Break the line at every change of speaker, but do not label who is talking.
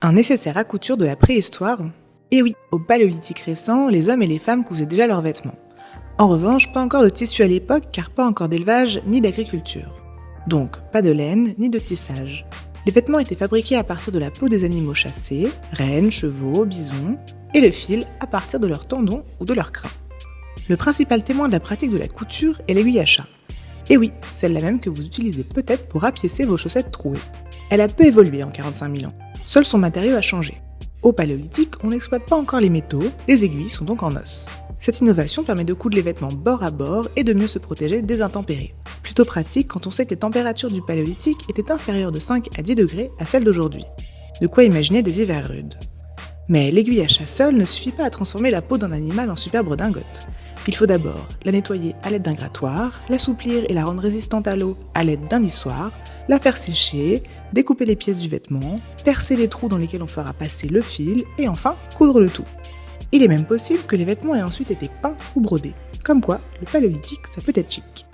Un nécessaire à couture de la préhistoire? Eh oui, au paléolithique récent, les hommes et les femmes cousaient déjà leurs vêtements. En revanche, pas encore de tissu à l'époque car pas encore d'élevage ni d'agriculture. Donc, pas de laine ni de tissage. Les vêtements étaient fabriqués à partir de la peau des animaux chassés, rennes, chevaux, bisons, et le fil à partir de leurs tendons ou de leurs crins. Le principal témoin de la pratique de la couture est l'aiguille à chat. Et oui, celle-là même que vous utilisez peut-être pour rapiécer vos chaussettes trouées. Elle a peu évolué en 45 000 ans. Seul son matériau a changé. Au paléolithique, on n'exploite pas encore les métaux, les aiguilles sont donc en os. Cette innovation permet de coudre les vêtements bord à bord et de mieux se protéger des intempéries. Plutôt pratique quand on sait que les températures du paléolithique étaient inférieures de 5 à 10 degrés à celles d'aujourd'hui. De quoi imaginer des hivers rudes. Mais l'aiguille à chat seule ne suffit pas à transformer la peau d'un animal en superbe redingote. Il faut d'abord la nettoyer à l'aide d'un grattoir, l'assouplir et la rendre résistante à l'eau à l'aide d'un lissoir, la faire sécher, découper les pièces du vêtement, percer les trous dans lesquels on fera passer le fil et enfin coudre le tout. Il est même possible que les vêtements aient ensuite été peints ou brodés. Comme quoi, le paléolithique, ça peut être chic.